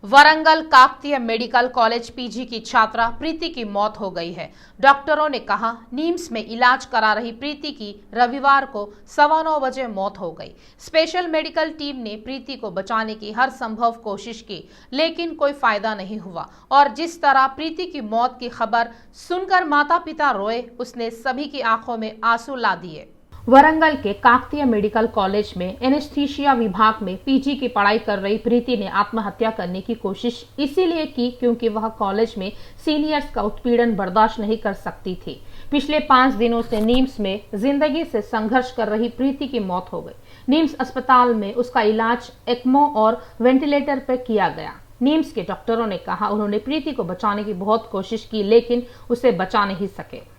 Warangal Kakatiya medical college PG की छात्रा प्रीति की मौत हो गई है। डॉक्टरों ने कहा नीम्स में इलाज करा रही प्रीति की रविवार को 9:15 बजे मौत हो गई। स्पेशल मेडिकल टीम ने प्रीति को बचाने की हर संभव कोशिश की, लेकिन कोई फायदा नहीं हुआ और जिस तरह प्रीति की मौत की खबर सुनकर माता पिता रोए, उसने सभी की आंखों में आंसू ला दिए। वरंगल के काकतीय मेडिकल कॉलेज में एनेस्थीसिया विभाग में पीजी की पढ़ाई कर रही प्रीति ने आत्महत्या करने की कोशिश इसीलिए की क्योंकि वह कॉलेज में सीनियर्स का उत्पीड़न बर्दाश्त नहीं कर सकती थी। पिछले 5 दिनों से नीम्स में जिंदगी से संघर्ष कर रही प्रीति की मौत हो गई। नीम्स अस्पताल में उसका इलाज एक्मो और वेंटिलेटर पर किया गया। नीम्स के डॉक्टरों ने कहा उन्होंने प्रीति को बचाने की बहुत कोशिश की, लेकिन उसे बचा नहीं सके।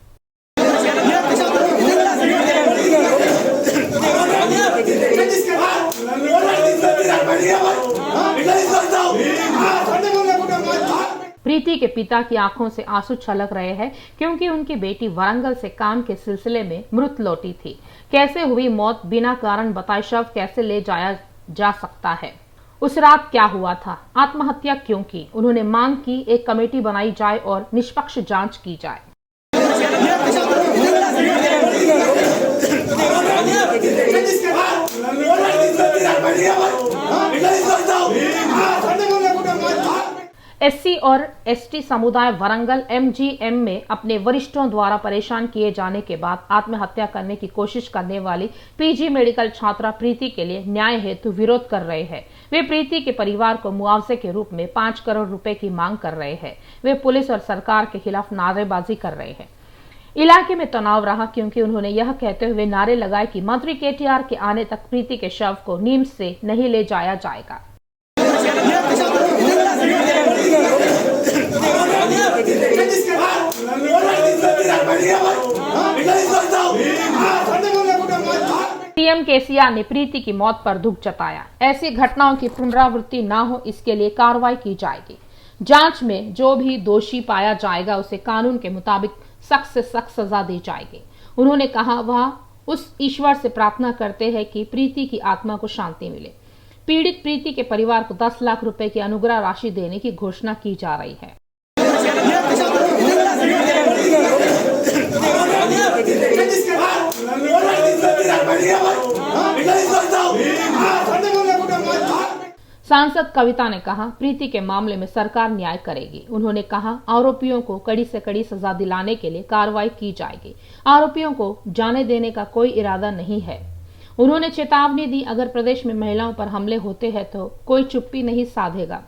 प्रीति के पिता की आंखों से आंसू छलक रहे हैं क्योंकि उनकी बेटी वरंगल से काम के सिलसिले में मृत लौटी थी। कैसे हुई मौत, बिना कारण बताए शव कैसे ले जाया जा सकता है? उस रात क्या हुआ था? आत्महत्या क्यों की? उन्होंने मांग की एक कमेटी बनाई जाए और निष्पक्ष जांच की जाए। एससी और एसटी समुदाय वरंगल एमजीएम में अपने वरिष्ठों द्वारा परेशान किए जाने के बाद आत्महत्या करने की कोशिश करने वाली पीजी मेडिकल छात्रा प्रीति के लिए न्याय हेतु विरोध कर रहे हैं। वे प्रीति के परिवार को मुआवजे के रूप में 5 करोड़ रुपए की मांग कर रहे हैं। वे पुलिस और सरकार के खिलाफ नारेबाजी कर रहे हैं। इलाके में तनाव रहा क्योंकि उन्होंने यह कहते हुए नारे लगाए कि मंत्री केटीआर के आने तक प्रीति के शव को नीम्स से नहीं ले जाया जाएगा। सीएम केसीआर ने प्रीति की मौत पर दुख जताया। ऐसी घटनाओं की पुनरावृत्ति न हो, इसके लिए कार्रवाई की जाएगी। जांच में जो भी दोषी पाया जाएगा उसे कानून के मुताबिक सख्त से सख्त सजा दी जाएगी। उन्होंने कहा वह उस ईश्वर से प्रार्थना करते हैं कि प्रीति की आत्मा को शांति मिले। पीड़ित प्रीति के परिवार को 10 लाख रुपए की अनुग्रह राशि देने की घोषणा की जा रही है। सांसद कविता ने कहा प्रीति के मामले में सरकार न्याय करेगी। उन्होंने कहा आरोपियों को कड़ी से कड़ी सजा दिलाने के लिए कार्रवाई की जाएगी। आरोपियों को जाने देने का कोई इरादा नहीं है। उन्होंने चेतावनी दी अगर प्रदेश में महिलाओं पर हमले होते हैं तो कोई चुप्पी नहीं साधेगा।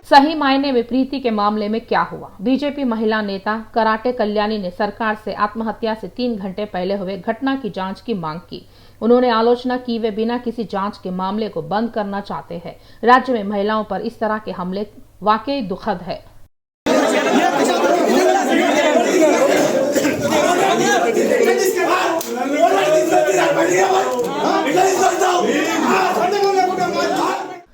सही मायने में प्रीति के मामले में क्या हुआ? बीजेपी महिला नेता कराटे कल्याणी ने सरकार से आत्महत्या से 3 घंटे पहले हुए घटना की जांच की मांग की। उन्होंने आलोचना की वे बिना किसी जांच के मामले को बंद करना चाहते हैं। राज्य में महिलाओं पर इस तरह के हमले वाकई दुखद है।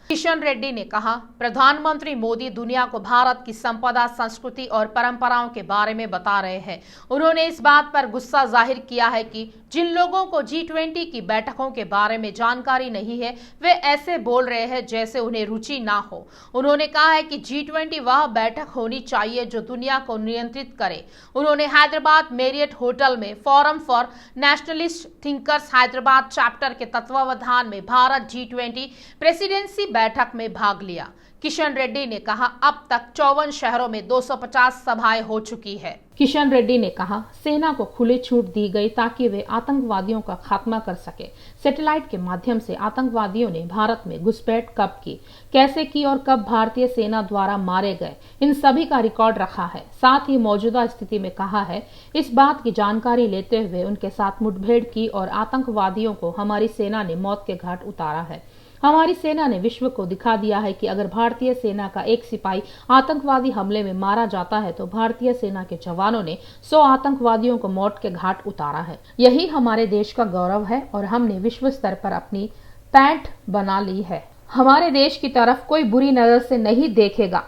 किशन रेड्डी ने कहा प्रधानमंत्री मोदी दुनिया को भारत की संपदा, संस्कृति और परंपराओं के बारे में बता रहे हैं। उन्होंने इस बात पर गुस्सा जाहिर किया है कि जिन लोगों को G20 की बैठकों के बारे में जानकारी नहीं है वे ऐसे बोल रहे हैं जैसे उन्हें रुचि ना हो। उन्होंने कहा है कि G20 वह बैठक होनी चाहिए जो दुनिया को नियंत्रित करे। उन्होंने हैदराबाद मेरियट होटल में forum for nationalist thinkers Hyderabad chapter के तत्वावधान में भारत G20 प्रेसिडेंसी बैठक में भाग लिया। किशन रेड्डी ने कहा अब तक 54 शहरों में 250 सभाएं हो चुकी है। किशन रेड्डी ने कहा सेना को खुली छूट दी गई ताकि वे आतंकवादियों का खात्मा कर सके। सैटेलाइट के माध्यम से आतंकवादियों ने भारत में घुसपैठ कब की, कैसे की और कब भारतीय सेना द्वारा मारे गए, इन सभी का रिकॉर्ड रखा है। साथ ही मौजूदा स्थिति में कहा है इस बात की जानकारी लेते हुए उनके साथ मुठभेड़ की और आतंकवादियों को हमारी सेना ने मौत के घाट उतारा है। हमारी सेना ने विश्व को दिखा दिया है कि अगर भारतीय सेना का एक सिपाही आतंकवादी हमले में मारा जाता है तो भारतीय सेना के जवानों ने 100 आतंकवादियों को मौत के घाट उतारा है। यही हमारे देश का गौरव है और हमने विश्व स्तर पर अपनी पैठ बना ली है। हमारे देश की तरफ कोई बुरी नजर से नहीं देखेगा।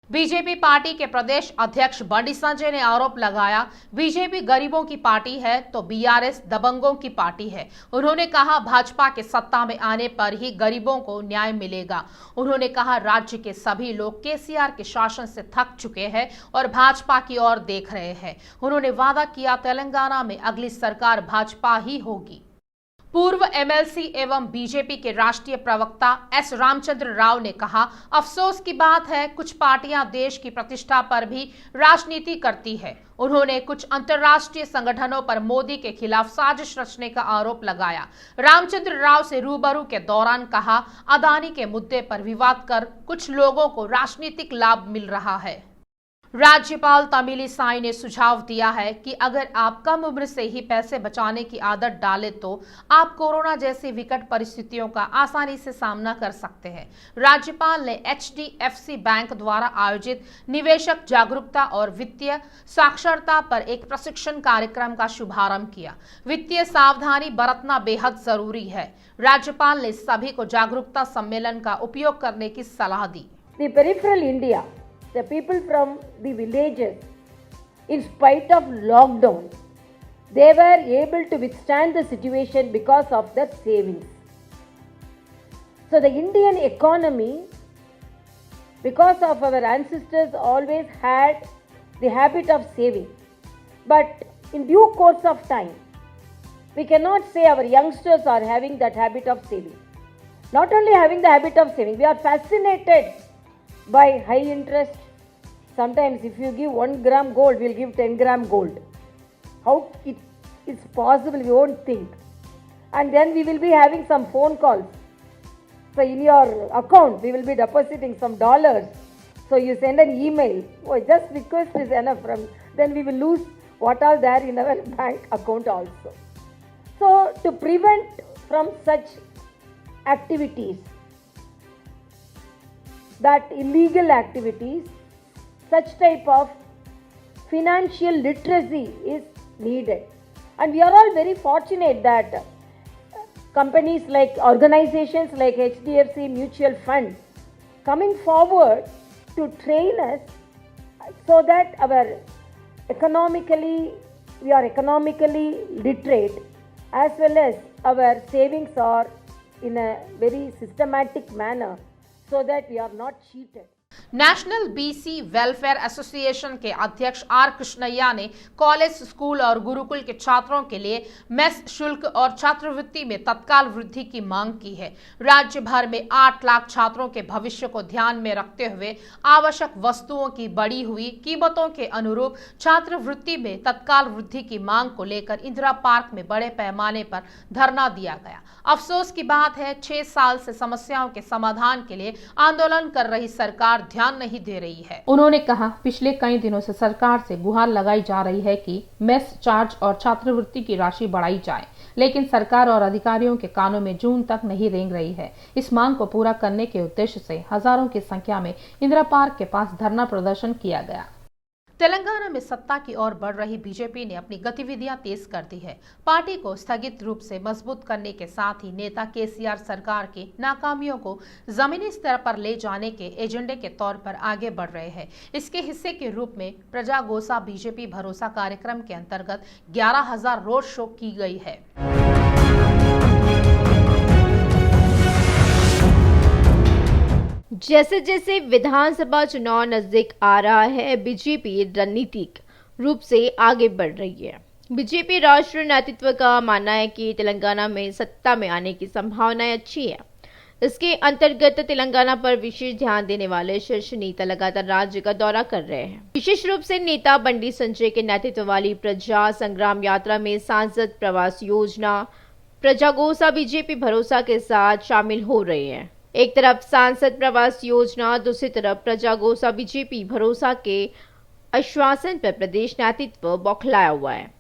बीजेपी पार्टी के प्रदेश अध्यक्ष बंडी संजय ने आरोप लगाया, बीजेपी गरीबों की पार्टी है तो बीआरएस दबंगों की पार्टी है। उन्होंने कहा, भाजपा के सत्ता में आने पर ही गरीबों को न्याय मिलेगा। उन्होंने कहा, राज्य के सभी लोग केसीआर के शासन से थक चुके हैं और भाजपा की ओर देख रहे हैं। उन्होंने वादा किया, तेलंगाना में अगली सरकार भाजपा ही होगी। पूर्व एमएलसी एवं बीजेपी के राष्ट्रीय प्रवक्ता एस रामचंद्र राव ने कहा, अफसोस की बात है कुछ पार्टियां देश की प्रतिष्ठा पर भी राजनीति करती है। उन्होंने कुछ अंतर्राष्ट्रीय संगठनों पर मोदी के खिलाफ साजिश रचने का आरोप लगाया। रामचंद्र राव से रूबरू के दौरान कहा, अदानी के मुद्दे पर विवाद कर कुछ लोगों को राजनीतिक लाभ मिल रहा है। राज्यपाल तमिलिसाई ने सुझाव दिया है कि अगर आप कम उम्र से ही पैसे बचाने की आदत डालें तो आप कोरोना जैसी विकट परिस्थितियों का आसानी से सामना कर सकते हैं। राज्यपाल ने HDFC बैंक द्वारा आयोजित निवेशक जागरूकता और वित्तीय साक्षरता पर एक प्रशिक्षण कार्यक्रम का शुभारंभ किया। वित्तीय सावधानी बरतना बेहद जरूरी है। राज्यपाल ने सभी को जागरूकता सम्मेलन का उपयोग करने की सलाह दी। The people from the villages, in spite of lockdown, they were able to withstand the situation because of their savings. So the Indian economy, because of our ancestors always had the habit of saving. But in due course of time, we cannot say our youngsters are having that habit of saving. Not only having the habit of saving, we are fascinated by high interest. Sometimes if you give 1 gram gold, we'll give 10 gram gold. How it is possible, we won't think. And then we will be having some phone calls. So in your account, we will be depositing some dollars. So you send an email, oh, just request is enough. Then we will lose what are there in our bank account also. So to prevent from such activities, that illegal activities, such type of financial literacy is needed. And we are all very fortunate that companies like organizations like HDFC Mutual Fund coming forward to train us so that we are economically literate, as well as our savings are in a very systematic manner so that we are not cheated. National BC welfare association के अध्यक्ष are Krishnaiah ने college, school और गुरुकुल के छात्रों के लिए mess शुल्क और छात्रवृत्ति में तत्काल वृद्धि की मांग की है। राज्य भर में 8 लाख छात्रों के भविष्य को ध्यान में रखते हुए आवश्यक वस्तुओं की बढ़ी हुई कीमतों के अनुरूप छात्रवृत्ति में तत्काल वृद्धि की मांग को लेकर इंदिरा पार्क में बड़े पैमाने पर धरना दिया गया। अफसोस की बात है, 6 साल से समस्याओं के समाधान के लिए आंदोलन कर रही सरकार ध्यान नहीं दे रही है। उन्होंने कहा, पिछले कई दिनों से सरकार से गुहार लगाई जा रही है कि मेस चार्ज और छात्रवृत्ति की राशि बढ़ाई जाए, लेकिन सरकार और अधिकारियों के कानों में जून तक नहीं रेंग रही है। इस मांग को पूरा करने के उद्देश्य से हजारों की संख्या में इंदिरा पार्क के पास धरना प्रदर्शन किया गया। तेलंगाना में सत्ता की ओर बढ़ रही बीजेपी ने अपनी गतिविधियां तेज कर दी है। पार्टी को स्थगित रूप से मजबूत करने के साथ ही नेता केसीआर सरकार की नाकामियों को जमीनी स्तर पर ले जाने के एजेंडे के तौर पर आगे बढ़ रहे हैं। इसके हिस्से के रूप में प्रजागोसा बीजेपी भरोसा कार्यक्रम के अंतर्गत 11,000 रोड शो की गई है। जैसे जैसे विधानसभा चुनाव नजदीक आ रहा है, बीजेपी रणनीतिक रूप से आगे बढ़ रही है। बीजेपी राष्ट्रीय नेतृत्व का मानना है कि तेलंगाना में सत्ता में आने की संभावनाएं अच्छी है। इसके अंतर्गत तेलंगाना पर विशेष ध्यान देने वाले शीर्ष नेता लगातार राज्य का दौरा कर रहे हैं। विशेष रूप से नेता बंडी संजय के नेतृत्व वाली प्रजा संग्राम यात्रा में सांसद प्रवास योजना प्रजागोसा बीजेपी भरोसा के साथ शामिल हो रहे हैं। एक तरफ सांसद प्रवास योजना, दूसरी तरफ प्रजागोसा बीजेपी भरोसा के आश्वासन पर प्रदेश नेतृत्व बौखलाया हुआ है।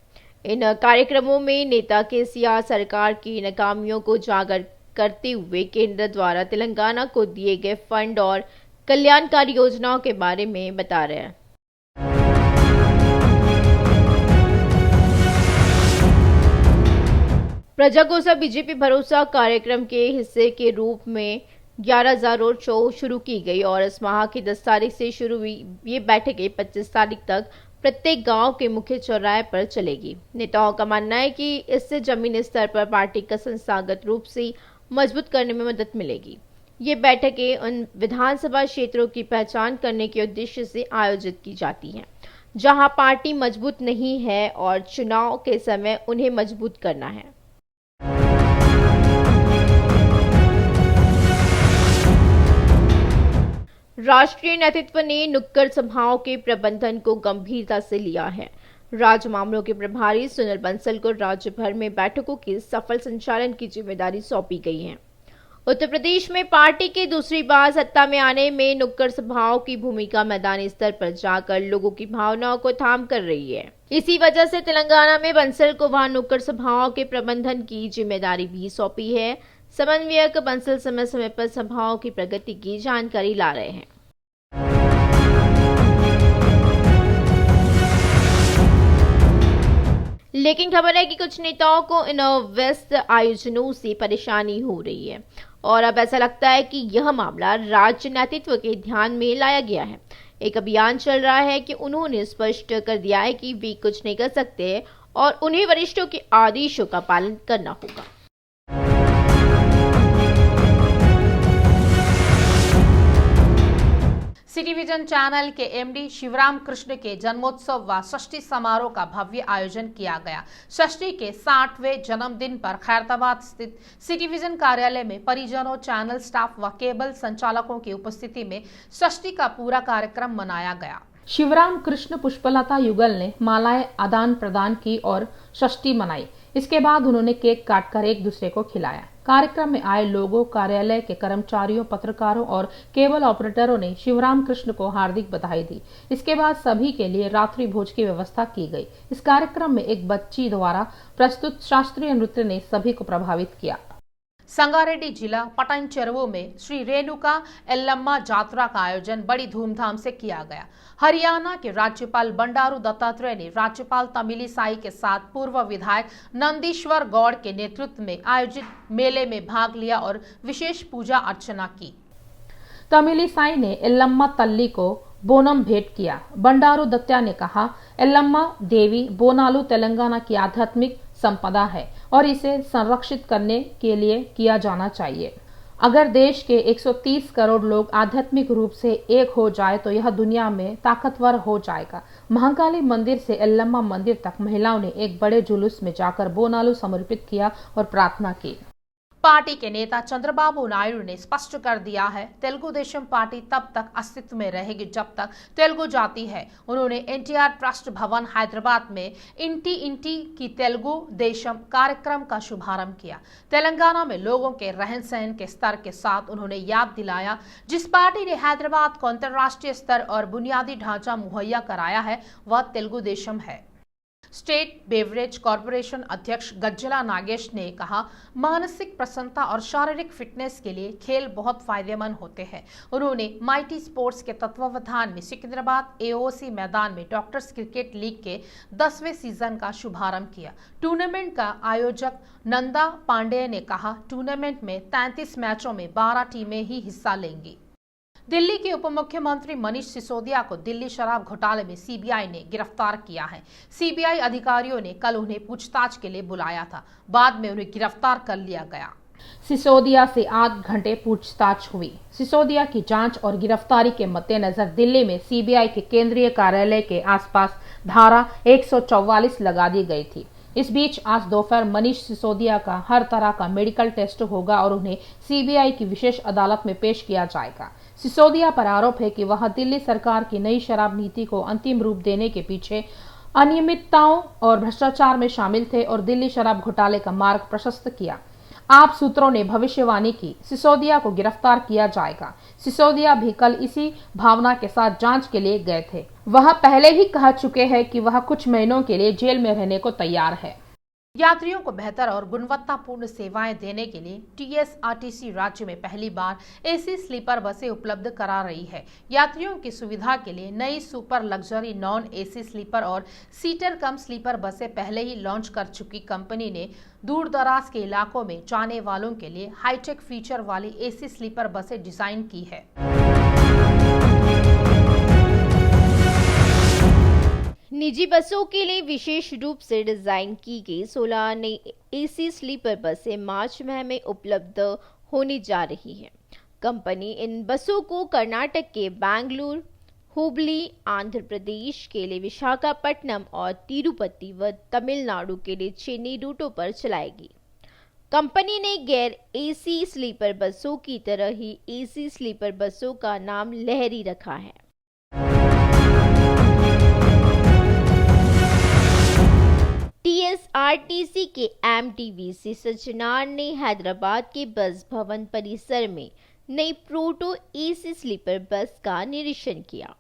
इन कार्यक्रमों में नेता केसीआर सरकार की नाकामियों को उजागर करते हुए केंद्र द्वारा तेलंगाना को दिए गए फंड और कल्याणकारी योजनाओं के बारे में बता रहे हैं। प्रजागोसा बीजेपी भरोसा कार्यक्रम के हिस्से के रूप में 11,000 रोड शो शुरू की गई और इस माह की 10 तारीख से शुरू हुई ये बैठकें 25 तारीख तक प्रत्येक गांव के मुख्य चौराहे पर चलेगी। नेताओं का मानना है कि इससे जमीनी स्तर पर पार्टी का संस्थागत रूप से मजबूत करने में मदद मिलेगी। ये बैठकें उन विधानसभा क्षेत्रों की पहचान करने के उद्देश्य से आयोजित की जाती हैं जहां पार्टी मजबूत नहीं है और चुनाव के समय उन्हें मजबूत करना है। राष्ट्रीय नेतृत्व ने नुक्कड़ सभाओं के प्रबंधन को गंभीरता से लिया है। राज्य मामलों के प्रभारी सुनील बंसल को राज्य भर में बैठकों के सफल संचालन की जिम्मेदारी सौंपी गई है। उत्तर प्रदेश में पार्टी के दूसरी बार सत्ता में आने में नुक्कड़ सभाओं की भूमिका मैदानी स्तर पर जाकर लोगों की भावनाओं को थाम कर रही है। इसी वजह से तेलंगाना में बंसल को वहां नुक्कड़ सभाओं के प्रबंधन की जिम्मेदारी भी सौंपी है। समन्वयक बंसल समय समय पर सभाओं की प्रगति की जानकारी ला रहे हैं। लेकिन खबर है कि कुछ नेताओं को इन व्यस्त आयोजनों से परेशानी हो रही है और अब ऐसा लगता है कि यह मामला राज्य नेतृत्व के ध्यान में लाया गया है। एक अभियान चल रहा है कि उन्होंने स्पष्ट कर दिया है कि वे कुछ नहीं कर सकते और उन्हें वरिष्ठों के आदेशों का पालन करना होगा। सिटी विजन चैनल के एमडी शिवराम कृष्ण के जन्मोत्सव व षष्ठी समारोह का भव्य आयोजन किया गया। षष्ठी के 60वें जन्मदिन पर खैरताबाद स्थित सिटी विजन कार्यालय में परिजनों, चैनल स्टाफ व केबल संचालकों की उपस्थिति में षष्ठी का पूरा कार्यक्रम मनाया गया। शिवराम कृष्ण पुष्पलता युगल ने मालाएं आदान प्रदान की और षष्ठी मनाई। इसके बाद उन्होंने केक काटकर एक दूसरे को खिलाया। कार्यक्रम में आए लोगों, कार्यालय के कर्मचारियों, पत्रकारों और केबल ऑपरेटरों ने शिवराम कृष्ण को हार्दिक बधाई दी। इसके बाद सभी के लिए रात्रि भोज की व्यवस्था की गई। इस कार्यक्रम में एक बच्ची द्वारा प्रस्तुत शास्त्रीय नृत्य ने सभी को प्रभावित किया। संगारेड्डी जिला पटन चेरुवु में श्री रेणुका एल्लम्मा जात्रा का आयोजन बड़ी धूमधाम से किया गया। हरियाणा के राज्यपाल बंडारू दत्तात्रेय ने राज्यपाल तमिलिसाई के साथ पूर्व विधायक नंदीश्वर गौड़ के नेतृत्व में आयोजित मेले में भाग लिया और विशेष पूजा अर्चना की। तमिलिसाई ने एल्लम्मा तल्ली को बोनम भेंट किया। बंडारू दत्ता ने कहा, एल्लम्मा देवी बोनालू तेलंगाना की आध्यात्मिक संपदा है और इसे संरक्षित करने के लिए किया जाना चाहिए। अगर देश के 130 करोड़ लोग आध्यात्मिक रूप से एक हो जाए तो यह दुनिया में ताकतवर हो जाएगा। महाकाली मंदिर से एल्लम्मा मंदिर तक महिलाओं ने एक बड़े जुलूस में जाकर बोनालू समर्पित किया और प्रार्थना की। पार्टी के नेता चंद्रबाबू नायडू ने स्पष्ट कर दिया है, तेलुगु देशम पार्टी तब तक अस्तित्व में रहेगी जब तक तेलुगु जाति है। उन्होंने एनटीआर ट्रस्ट भवन हैदराबाद में इंटी इंटी की तेलुगु देशम कार्यक्रम का शुभारंभ किया। तेलंगाना में लोगों के रहन सहन के स्तर के साथ उन्होंने याद दिलाया, जिस पार्टी ने हैदराबाद को अंतर्राष्ट्रीय स्तर और बुनियादी ढांचा मुहैया कराया है वह तेलुगु देशम है। स्टेट बेवरेज कॉरपोरेशन अध्यक्ष गज्जला नागेश ने कहा, मानसिक प्रसन्नता और शारीरिक फिटनेस के लिए खेल बहुत फायदेमंद होते हैं। उन्होंने माइटी स्पोर्ट्स के तत्वावधान में सिकंदराबाद एओसी मैदान में डॉक्टर्स क्रिकेट लीग के 10वें सीजन का शुभारंभ किया। टूर्नामेंट का आयोजक नंदा पांडेय ने कहा, टूर्नामेंट में 33 मैचों में 12 टीमें ही हिस्सा लेंगी। दिल्ली के उप मुख्यमंत्री मनीष सिसोदिया को दिल्ली शराब घोटाले में सीबीआई ने गिरफ्तार किया है। सीबीआई अधिकारियों ने कल उन्हें पूछताछ के लिए बुलाया था, बाद में उन्हें गिरफ्तार कर लिया गया। सिसोदिया से 8 घंटे पूछताछ हुई। सिसोदिया की जांच और गिरफ्तारी के मद्देनजर दिल्ली में सीबीआई के केंद्रीय कार्यालय के आसपास धारा 144 लगा दी गई थी। इस बीच आज दोपहर मनीष सिसोदिया का हर तरह का मेडिकल टेस्ट होगा और उन्हें सीबीआई की विशेष अदालत में पेश किया जाएगा। सिसोदिया पर आरोप है कि वह दिल्ली सरकार की नई शराब नीति को अंतिम रूप देने के पीछे अनियमितताओं और भ्रष्टाचार में शामिल थे और दिल्ली शराब घोटाले का मार्ग प्रशस्त किया। आप सूत्रों ने भविष्यवाणी की, सिसोदिया को गिरफ्तार किया जाएगा। सिसोदिया भी कल इसी भावना के साथ जांच के लिए गए थे। वह पहले ही कह चुके हैं कि वह कुछ महीनों के लिए जेल में रहने को तैयार है। यात्रियों को बेहतर और गुणवत्तापूर्ण सेवाएं देने के लिए टीएसआरटीसी राज्य में पहली बार एसी स्लीपर बसें उपलब्ध करा रही है। यात्रियों की सुविधा के लिए नई super luxury non AC sleeper और सीटर कम स्लीपर बसें पहले ही लॉन्च कर चुकी कंपनी ने दूर दराज के इलाकों में जाने वालों के लिए हाईटेक फीचर वाली एसी स्लीपर बसें डिजाइन की है। निजी बसों के लिए विशेष रूप से डिजाइन की गई 16 नई एसी स्लीपर बसें मार्च माह में उपलब्ध होने जा रही है। कंपनी इन बसों को कर्नाटक के बेंगलुरु, हुबली, आंध्र प्रदेश के लिए विशाखापट्टनम और तिरुपति व तमिलनाडु के लिए चेन्नई रूटों पर चलाएगी। कंपनी ने गैर एसी स्लीपर बसों की तरह ही एसी स्लीपर बसों का नाम लहरी रखा है। टीएसआरटीसी के एमटीवीसी सज्जनार ने हैदराबाद के बस भवन परिसर में नई प्रोटो एसी स्लीपर बस का निरीक्षण किया।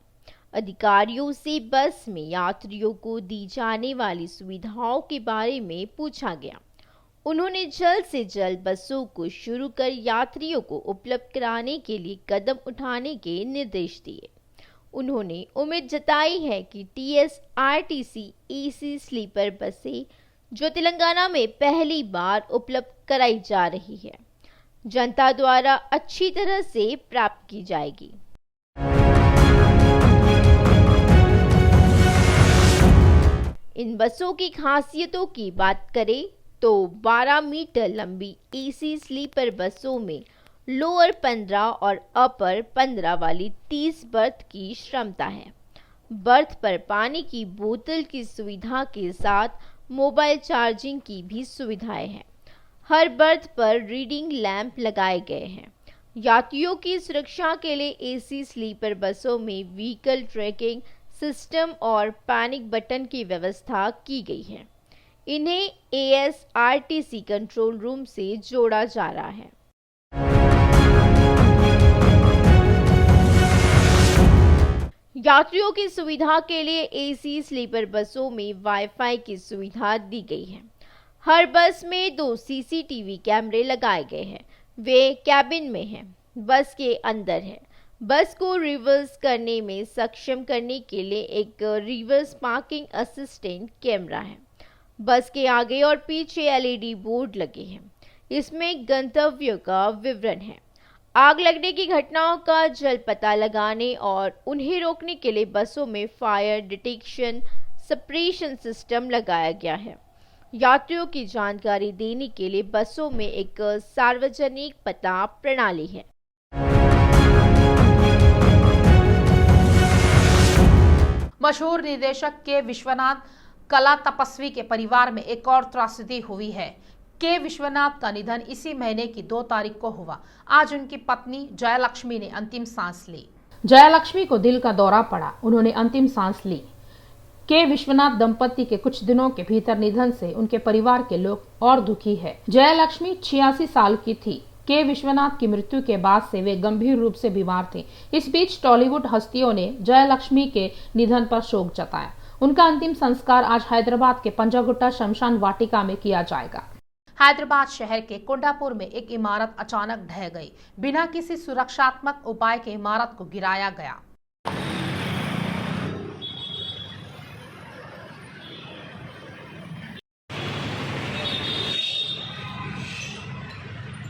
अधिकारियों से बस में यात्रियों को दी जाने वाली सुविधाओं के बारे में पूछा गया। उन्होंने जल्द से जल्द बसों को शुरू कर यात्रियों को उपलब्ध कराने के लिए कदम उठाने के निर्देश दिए। उन्होंने उम्मीद जताई है कि टीएसआरटीसी एसी स्लीपर बसें जो तेलंगाना में पहली बार उपलब्ध कराई जा रही है, जनता द्वारा अच्छी तरह से प्राप्त की जाएगी। इन बसों की खासियतों की बात करें तो 12 मीटर लंबी एसी स्लीपर बसों में लोअर 15 और अपर 15 वाली 30 बर्थ की क्षमता है। बर्थ पर पानी की बोतल की सुविधा के साथ मोबाइल चार्जिंग की भी सुविधाएं हैं। हर बर्थ पर रीडिंग लैंप लगाए गए हैं। यात्रियों की सुरक्षा के लिए एसी स्लीपर बसों में व्हीकल ट्रैकिंग सिस्टम और पैनिक बटन की व्यवस्था की गई है। इन्हें एएसआरटीसी कंट्रोल रूम से जोड़ा जा रहा है। यात्रियों की सुविधा के लिए एसी स्लीपर बसों में वाईफाई की सुविधा दी गई है। हर बस में 2 सीसीटीवी कैमरे लगाए गए हैं। वे कैबिन में हैं, बस के अंदर है। बस को रिवर्स करने में सक्षम करने के लिए एक रिवर्स पार्किंग असिस्टेंट कैमरा है। बस के आगे और पीछे एलईडी बोर्ड लगे हैं। इसमें गंतव्य का विवरण है। आग लगने की घटनाओं का जल्द पता लगाने और उन्हें रोकने के लिए बसों में फायर डिटेक्शन सप्रेशन सिस्टम लगाया गया है। यात्रियों की जानकारी देने के लिए बसों में एक सार्वजनिक पता प्रणाली है। मशहूर निर्देशक के विश्वनाथ कला तपस्वी के परिवार में एक और त्रासदी हुई है। के विश्वनाथ का निधन इसी महीने की 2 तारीख को हुआ। आज उनकी पत्नी जयलक्ष्मी ने अंतिम सांस ली। जयलक्ष्मी को दिल का दौरा पड़ा, उन्होंने अंतिम सांस ली। के विश्वनाथ दंपति के कुछ दिनों के भीतर निधन से उनके परिवार के लोग और दुखी है। जयलक्ष्मी 86 साल की थी। के विश्वनाथ की मृत्यु के बाद से वे गंभीर रूप से बीमार थे। इस बीच टॉलीवुड हस्तियों ने जयलक्ष्मी के निधन पर शोक जताया। उनका अंतिम संस्कार आज हैदराबाद के पंजागुट्टा शमशान वाटिका में किया जाएगा। हैदराबाद शहर के कोंडापुर में एक इमारत अचानक ढह गई। बिना किसी सुरक्षात्मक उपाय के इमारत को गिराया गया।